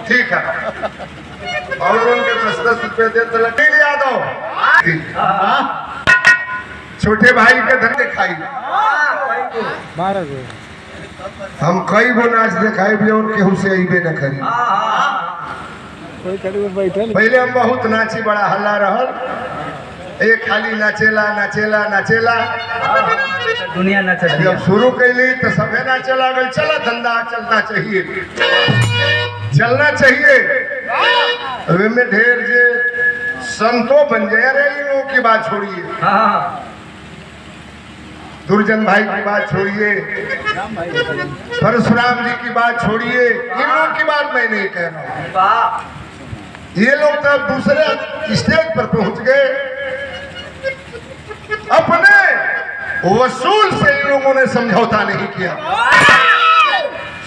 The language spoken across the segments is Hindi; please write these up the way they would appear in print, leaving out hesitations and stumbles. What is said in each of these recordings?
ठीक है और उनके 10-10 रुपए दे तो लगे यादव छोटे भाई के धन दिखाई हम कई गो नाच दिखाई भी और केहू से अबे न करी। पहले हम बहुत नाची बड़ा हल्ला रहल एक खाली नाचेला नाचेला नाचेला दुनिया नाच जब शुरू कैली तो सबे नाचे लागल। चला धंधा चलना चाहिए चलना चाहिए। अब में ढेर जे संतो बन जाए। अरे इन लोगों की बात छोड़िए दुर्जन भाई की बात छोड़िए परशुराम जी की बात छोड़िए इन लोगों की बात मैं नहीं कह रहा हूँ। ये लोग तब दूसरे स्टेज पर पहुंच गए। अपने वसूल से इन लोगों ने समझौता नहीं किया।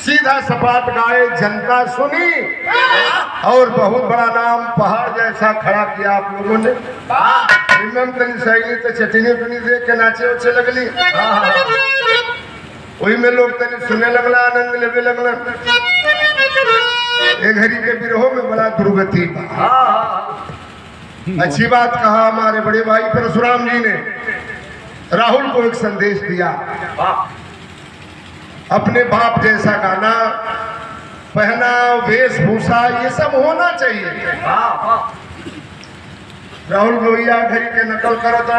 सीधा सपाट गाए जनता सुनी और बहुत बड़ा नाम पहाड़ जैसा खड़ा किया आप लोगों ने। तनी सहेली तो चटनी उटनी देख के नाचे उचे लगली वही में लोग तनी सुने लगला आनंद लेवे लगला। एक घड़ी के बिरहो में बड़ा दुर्गति। अच्छी बात कहा हमारे बड़े भाई परशुराम जी ने राहुल को एक संदेश दिया। अपने बाप जैसा गाना पहना वेशभूषा ये सब होना चाहिए। राहुल गोविया घड़ी के नकल करो तो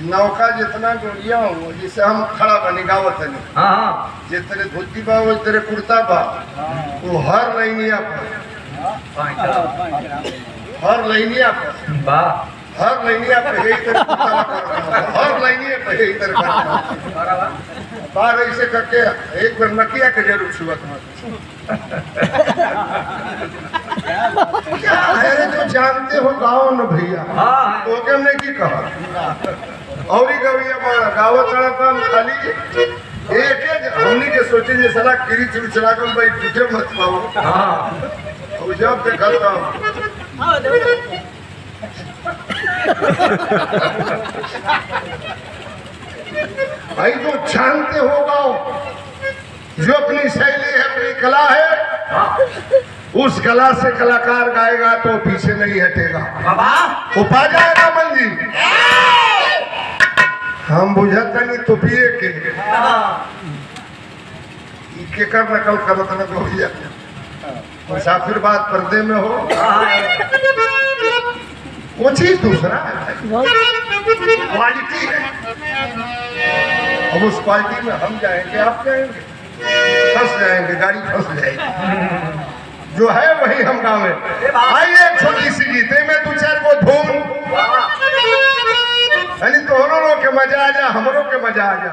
नौका जितना गोलिया हो जिसे हम खड़ा बनी गावत है जिस तरह धोती बा वो तेरे कुर्ता बा वो हर लाइनिया पर हर लाइनिया पर हर लाइनिया पे यही तरह हर लाइनिया पे यही तरह बार ऐसे करके एक बार नकिया के जरूर छुआ अरे तो जानते हो गाँव न भैया तो क्या हमने की कहा और ही गविया गावत काम खाली एक हमने के सोचे जे साला किरी चुरी चला कर भाई टूटे मत पाओ और जब देखा था भाई जो जानते हो गाँव जो अपनी शैली है अपनी कला है उस कला से कलाकार गाएगा तो पीछे नहीं हटेगा वो पा जाएगा मंजी। हम बुझाता नहीं तो पिए के कर नकल करत न हो जाए मुसाफिर बात पर्दे में हो वो चीज दूसरा है क्वालिटी है। अब उस क्वालिटी में हम जाएंगे आप जाएंगे फंस जाएंगे गाड़ी फंस जाएगी जो है वही हम गाँव में। आइए छोटी सी गीते में दो चार को धूम यानी दोनों के मजा आ जा हमरों के मजा आ जा।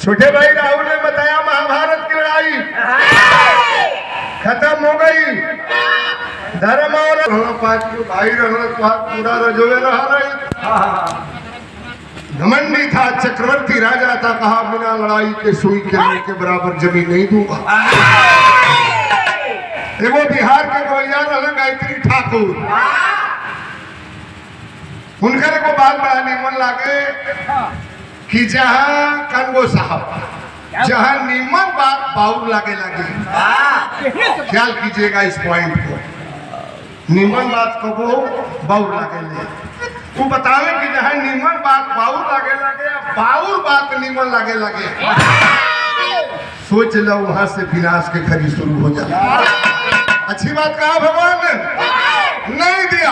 छोटे भाई राहुल ने बताया महाभारत की लड़ाई खत्म हो गई। धर्म और भाई रहना तो पूरा रजोवे रहा रही। घमंडी था चक्रवर्ती राजा था कहा बिना लड़ाई के सुई के बराबर जमीन नहीं दूंगा। वो बिहार के गोइया रहना गायत्री ठाकुर उनकर को बात बड़ा निमन लागे कि जहाँ कनगो साहब जहाँ निमन बात बाउर लागे लगे ख्याल कीजिएगा इस पॉइंट को। निमन बात को वो बाउर लागे ले तू बतावे कि जहाँ निमन बात बाउर लागे लगे बाउर बात निमन लागे लगे सोच लो वहां से विनाश के खरी शुरू हो जाए। अच्छी बात कहा भगवान ने नहीं दिया।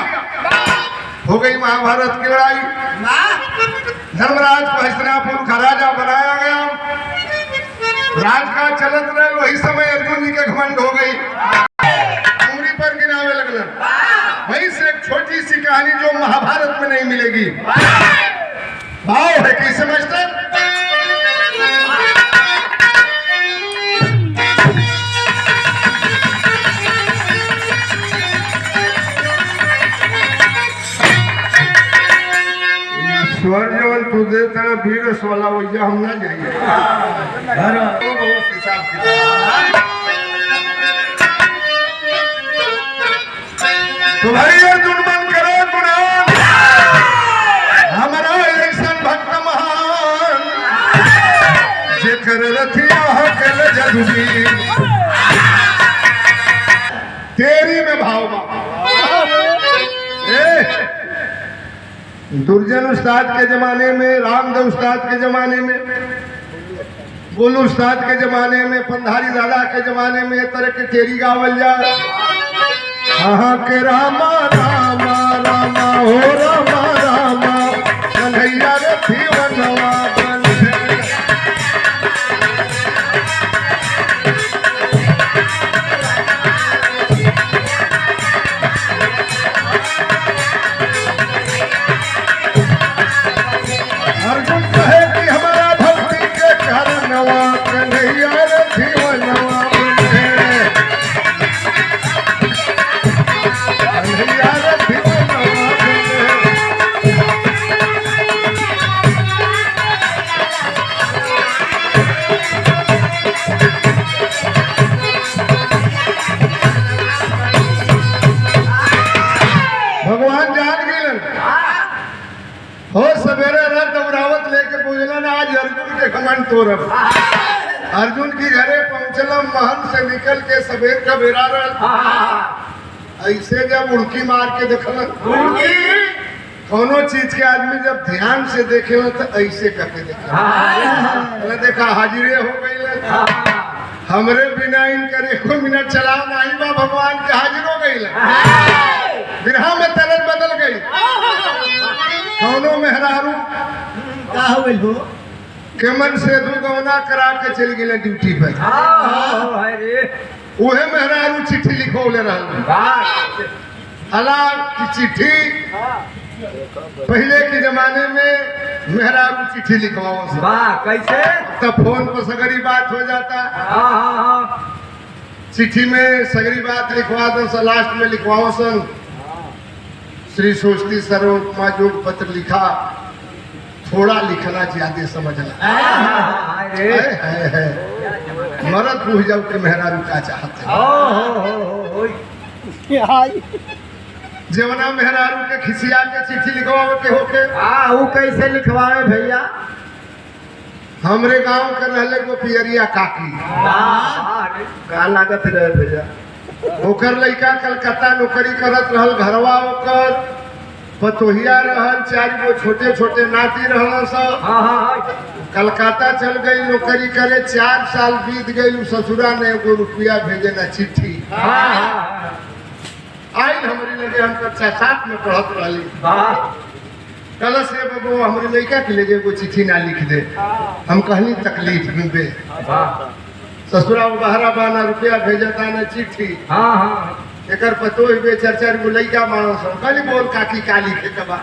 हो गई महाभारत की लड़ाई। धर्मराज को हस्तिनापुर का राजा बनाया गया। राज का चलत रहे वही समय अर्जुन जी के घमंड हो गई उंगली पर गिनावे लगल। वहीं से एक छोटी सी कहानी जो महाभारत में नहीं मिलेगी भाव है कि समझते स्वर जवन तू देता है वीरस वाला वैया हम ना जाइए तो भाई अर्जुन मन करो गुणान हमारा इलेक्शन भक्त महान जेकर रथिया हकल जदुबी तेरी में भाव दुर्जन उस्ताद के जमाने में, रामदेव उस्ताद के जमाने में, गोलू उस्ताद के जमाने में, पंधारी दादा के जमाने में तरह के तेरी गावल जा। हाँ के रामा रामा रामा हो रामा रामा कन्हैया रथी बनवा अर्जुन कहे कि हमारा भक्ति के कारणवा कन्हैया रथी बनवा कन्हैया रथी बनवा भगवान जान गिलन हो सवेरे रथ दौरावत लेके पूजलन आज अर्जुन के घमंड तोरब। अर्जुन की घरे पहुंचलम महल से निकल के सवेर का बेरा रहल ऐसे जब उड़की मार के देखलन कोनो चीज के आदमी जब ध्यान से देखे तो ऐसे करके देखा देखा हाजिरे हो गई हमरे बिना इनकर एको मिनट चलाओ नहीं बा भगवान के हाजिर हो गई बिरहा में तरल बदल गई कौनो मेहरारू का हो के मन से दू गौना करा के चल गए ड्यूटी पर उहे मेहरारू चिट्ठी लिखौले रहल हालांकि चिट्ठी पहले के जमाने में मेहरारू चिट्ठी लिखवाओ कैसे तब फोन पर सगरी बात हो जाता। चिट्ठी में सगरी बात लिखवा दो लास्ट में लिखवाओ सन श्री सोचती सर्वोत्तमा योग पत्र लिखा थोड़ा लिखना ज्यादा समझना है। मरद पूछ जाओ कि मेहरारू का चाहते जवना मेहरारू के खिसिया के चिट्ठी लिखवावे के होके वो कैसे लिखवावे भैया? हमरे गांव के रहले गो पियरिया काकी का लागत रहे भैया? ओकर लड़का कलकत्ता नौकरी करत रहल घरवा ओकर पतोहिया रहल 4 गो छोटे छोटे नाती रहल सब कलकत्ता चल गई नौकरी करे 4 साल बीत गई ससुरा ने एगो रुपया भेजे ना चिट्ठी आई हमारी लगे हम कक्षा 7 में पढ़त रहली कल से बबू हमारे लड़का के लगे एगो चिट्ठी ना लिख दे हम कहनी तकलीफ में बे ससुरा बहरा बाना रुपया भेजता ना चिट्ठी एकर पतो बे 4 गो लड़का मानस कहली बोल काकी का लिखे के बा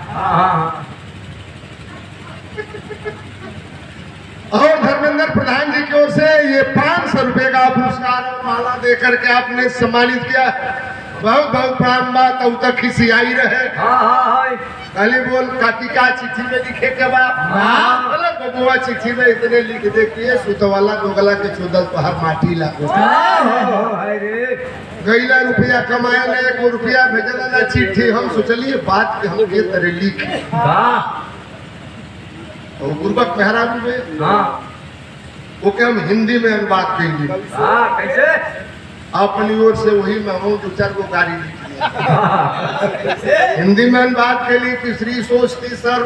और धर्मेंद्र प्रधान जी की ओर से ये 500 रुपए का पुरस्कार और माला देकर के आपने सम्मानित किया। बहुत बहुत प्रणाम बात अब तक खिसियाई रहे कहली बोल काकी का चिट्ठी में लिखे के बाद बबुआ चिट्ठी में इतने लिख दे कि सुतवाला दोगला के 14 पहर माटी लागो गईला रुपया कमाए ना 1 रुपया भेजला ना चिट्ठी हम सोचलिए बात के हम के तरह लिखे और गुरबक मेहरारू में वो के हम हिंदी में अनुवाद करेंगे कैसे अपनी ओर से वही में हम 2-4 गो गाड़ी लिखी हिंदी में अनुवाद के लिए कि श्री सोचती सर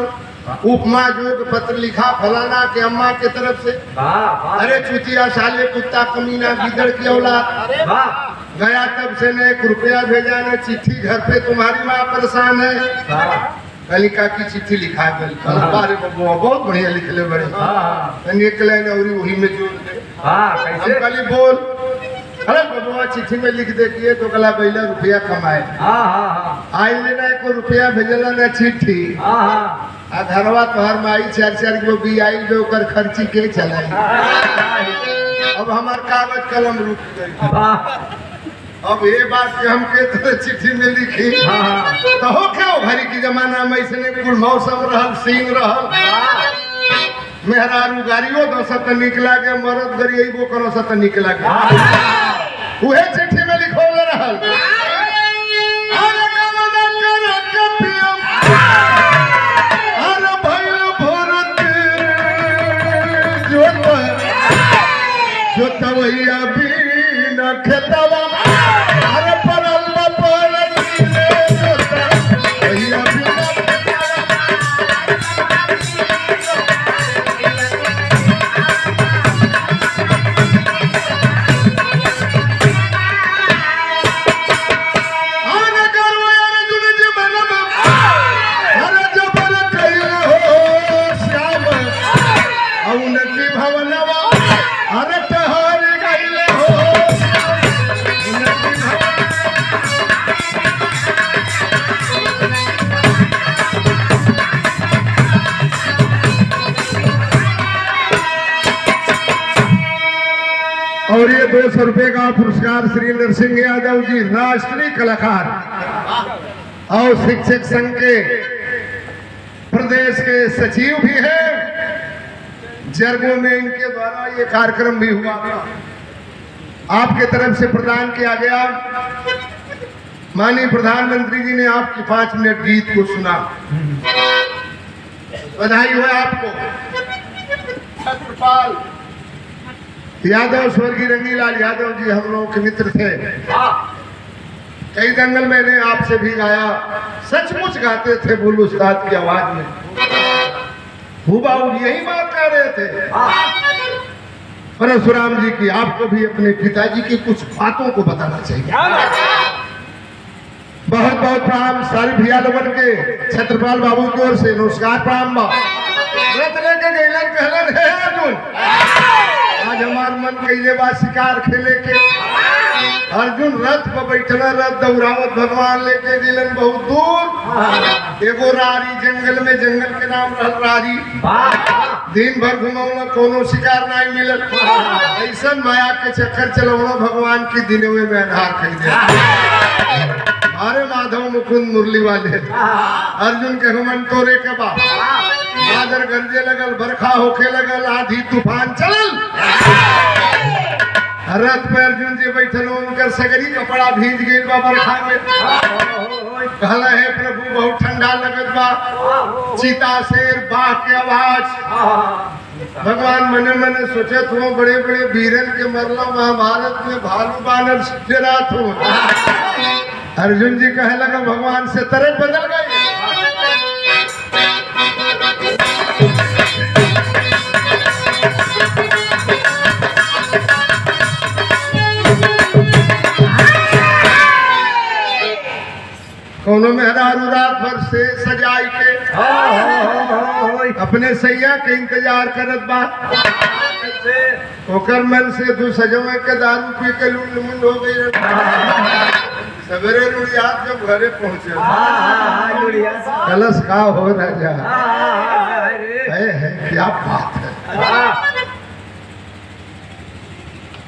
उपमा योग पत्र लिखा फलाना के अम्मा के तरफ से अरे चुतिया साले कुत्ता कमीना गिदड़ की औलाद गया तब से न 1 रुपया भेजा न चिट्ठी घर पे तुम्हारी माँ परेशान है कलिका की चिट्ठी लिखा गई बारे बबुआ बहुत बढ़िया लिखले बड़े एक लाइन और वही में जोड़ दे हम कली बोल अरे बबुआ चिट्ठी में लिख दे कि तो गला बैला रुपया कमाए आई लेना 1 रुपया भेजला ना चिट्ठी आ घरवा तोहर माई 4 गो भी आई जो कर खर्ची के चलाई अब हमार कागज कलम रुक गई अब ये बात के हम के तो चिट्ठी में लिखी तो हो क्या घड़ी की जमाना में इसने कुल मौसम रहल सीन रहल मेहरारू गाड़ियों दो सत निकला के मरद गरिएबो करो सत निकला के उहे चिट्ठी में लिखो रहल अरे भइल भरत जो भैया बीन खेतवा अरे परल बपर नीले जोता भैया बीन और ये 200 रुपए का पुरस्कार श्री नरसिंह यादव जी राष्ट्रीय कलाकार और शिक्षक संघ के प्रदेश के सचिव भी हैं। जरगों में इनके द्वारा ये कार्यक्रम भी हुआ था, आपके तरफ से प्रदान किया गया। माननीय प्रधानमंत्री जी ने आपकी 5 मिनट गीत को सुना, बधाई हो आपको। छत्रपाल यादव स्वर्गीय रंगीलाल यादव जी हम लोगों के मित्र थे। कई दंगल मैंने आपसे भी गाया, सचमुच गाते थे बोल उस्ताद की आवाज में, हुबहू यही बात कर रहे थे। परशुराम जी की आपको भी अपने पिताजी की कुछ बातों को बताना चाहिए। बहुत बहुत प्रणाम सारी भैया लोगन के, छत्रपाल बाबू की ओर से नमस्कार प्रणाम। रथ लेके गैलन कहलन हे अर्जुन, आज हमार मन कैले बा शिकार खेले के। अर्जुन रथ पर बैठला, रथ दौड़ावत भगवान लेके दिलन बहुत दूर। एगो रारी जंगल में, जंगल के नाम रहल रारी। दिन भर घुमौना, कोनो शिकार नहीं मिलल। ऐसा माया के चक्कर चलौना भगवान की दिनवे में आधार कही दे। अरे माधव मुकुंद मुरली वाले अर्जुन के घमंड तोरे के बा। बादल गरजे लगल, बरखा होके लगल, आधी तूफान चलल। रथ पे अर्जुन जी बैठल, उनकर सगरी कपड़ा भीज गई बा बरखा में। कहला है प्रभु बहुत ठंडा लगत बा, चीता शेर बाघ के आवाज। भगवान मने मने सोचे थो बड़े बड़े वीरन के मरला, महाभारत में भालू बानर डेरा थो। अर्जुन जी कहे लगा भगवान से तरफ बदल गई। कोनो मेहरारू रात भर से सजाई के अपने सैया के इंतजार करत बा। ओकर मन से तू सजवे के दारू पी के लुंड मुंड हो गई। सवेरे लुड़ियात जब घरे पहुंचे, कलश का हो राजा है क्या बात है।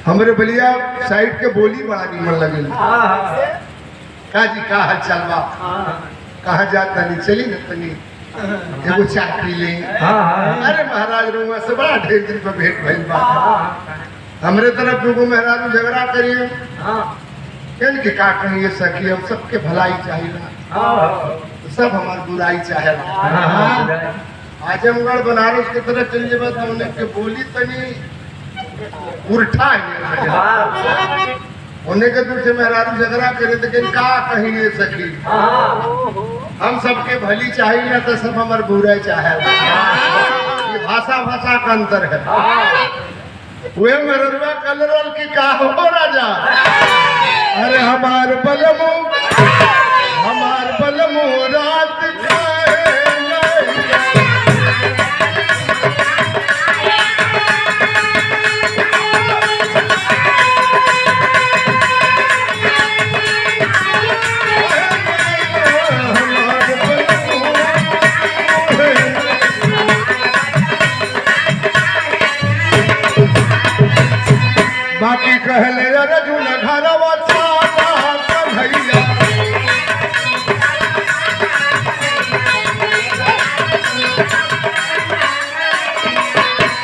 हमारे बलिया साइड के बोली बड़ा नीमन लगे। का जी का हाल चाल बा, कहाँ जाता नहीं, चली न तनी एगो चाय पी ले। अरे महाराज रुआ से बड़ा ढेर दिन पर भेंट भइल बा। हमरे तरफ लोगों महाराज झगड़ा करिए के का कहिए सखी, हम सबके भलाई चाहिए, सब हमार बुराई चाहे। आजमगढ़ बनारस के तरफ चलिए बात हमने के बोली तनी उल्टा है। उन्हें के दूर से मेहरारू झगड़ा करे तो का कहिए सखी, हम सबके भली चाहिए ना तो सब हमार बुराई चाहे। ये भाषा भाषा का अंतर है। वे मेहरुआ कलरल की का हो राजा। अरे हमार बलमू रात बाकी कहले अर्जुन घरवा चाला कन्हैया।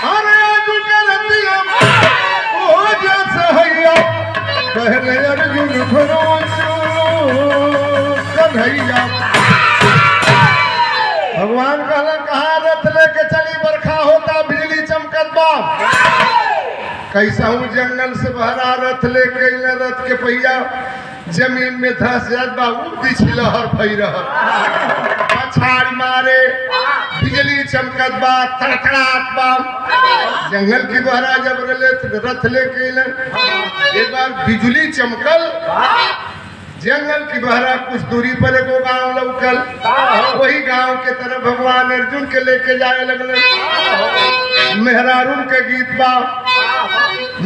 अरे अर्जुन के रतिया ओ जैसे हैया, कहले अर्जुन घरवा कन्हैया। भगवान कहला कहाँ रथ लेके चली, बरखा होता बिजली चमकत बा। कैसा हूँ जंगल से बहरा रथ ले गई रथ के पहिया जमीन में धस जात बाबू बिछल हर फई पछाड़ मारे बिजली चमकत बा तड़कड़ात बा जंगल की बहरा जब रथ ले गईलन एक बार बिजली चमकल जंगल की बहरा कुछ दूरी पर एगो गांव लौकल वही गांव के तरफ भगवान अर्जुन के लेके जाए लगल मेहरारून के गीत बा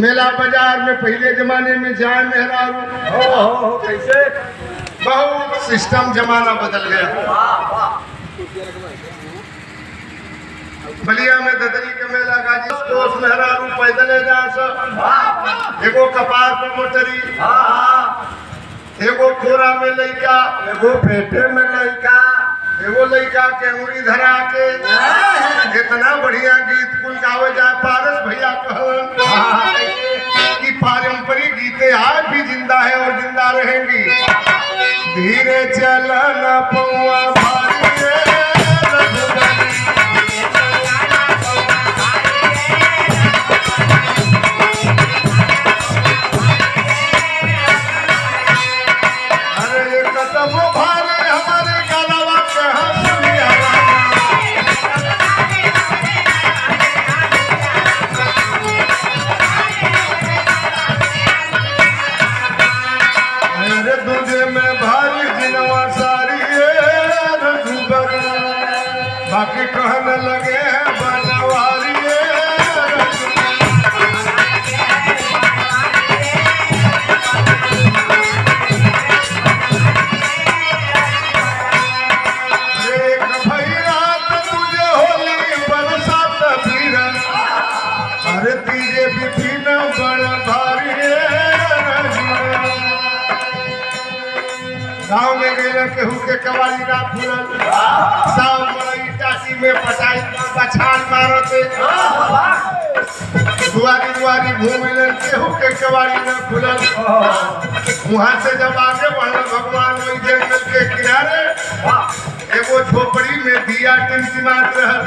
मेला बाजार में पहले जमाने में जाए मेहरारू हो कैसे बहुत सिस्टम जमाना बदल गया बलिया में ददरी के मेला गाजी कोस मेहरारू पैदल जा सब एगो कपार पर मोटरी एगो खोरा में लइका एगो पेटे में लइका एगो लइका के अंगुरी धरा के इतना बढ़िया गीत कुल गावे जाए पारस भैया कहलन कि पारंपरिक गीतें आज भी जिंदा है और जिंदा रहेंगी। धीरे चलना पौआ भारी रे रघुबली। अरे ये कदम भारे हमारे गलवा के हंसुलिया अरे दूजे में भारी जिनवा सारी रघुबर बाकी कहने लगे हैं बनवारी एक भैया तुझे होली बरसात भीड़ अरे तीजे विपिन बड़ भारी गाँव में गए केहू के कवाली ना फूलल साव मरई टाटी में पटाई पछाड़ मारते दुआरी दुआरी घूमे केहू के कवाली ना फूलल वहां से जब आगे बढ़ल भगवान वही जंगल के किनारे एगो झोपड़ी में दिया टिमटिमात रहल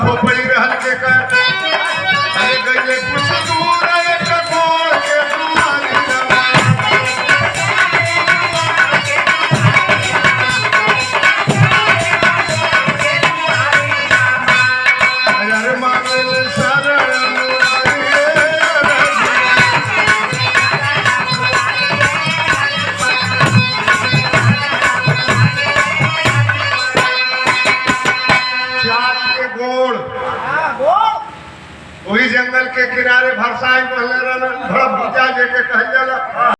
झोपड़ी रहल के कर अरे गईले कुछ दूर एक गोड़ के दुआरी लगा। अरे मांगल शरण मुरारी चाट के गोड़ वही जंगल के किनारे भरसाई पहले रहना भड़प बुझा जे के कहल जाला